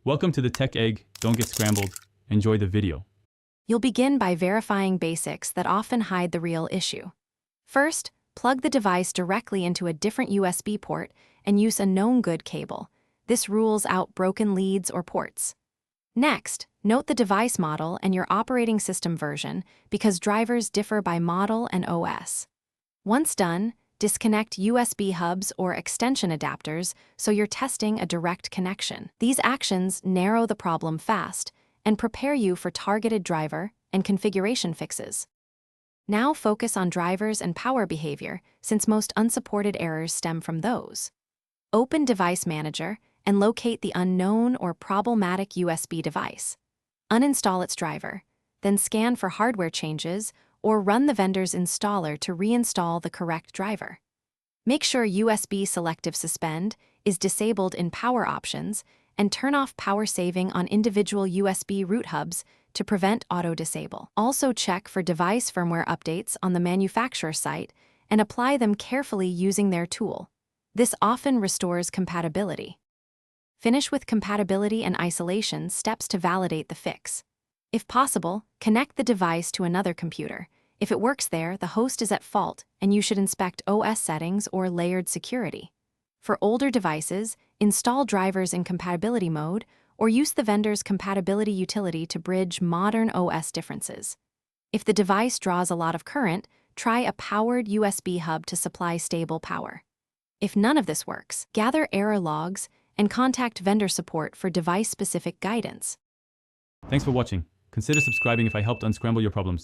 Welcome to the Tech Egg. Don't get scrambled. Enjoy the video. You'll begin by verifying basics that often hide the real issue. First, plug the device directly into a different USB port and use a known good cable. This rules out broken leads or ports. Next, note the device model and your operating system version because drivers differ by model and OS. Once done, disconnect USB hubs or extension adapters so you're testing a direct connection. These actions narrow the problem fast and prepare you for targeted driver and configuration fixes. Now focus on drivers and power behavior since most unsupported errors stem from those. Open Device Manager and locate the unknown or problematic USB device. Uninstall its driver, then scan for hardware changes or run the vendor's installer to reinstall the correct driver. Make sure USB Selective Suspend is disabled in Power Options and turn off power saving on individual USB root hubs to prevent auto-disable. Also check for device firmware updates on the manufacturer site and apply them carefully using their tool. This often restores compatibility. Finish with compatibility and isolation steps to validate the fix. If possible, connect the device to another computer. If it works there, the host is at fault and you should inspect OS settings or layered security. For older devices, install drivers in compatibility mode or use the vendor's compatibility utility to bridge modern OS differences. If the device draws a lot of current, try a powered USB hub to supply stable power. If none of this works, gather error logs and contact vendor support for device-specific guidance. Thanks for watching. Consider subscribing if I helped unscramble your problems.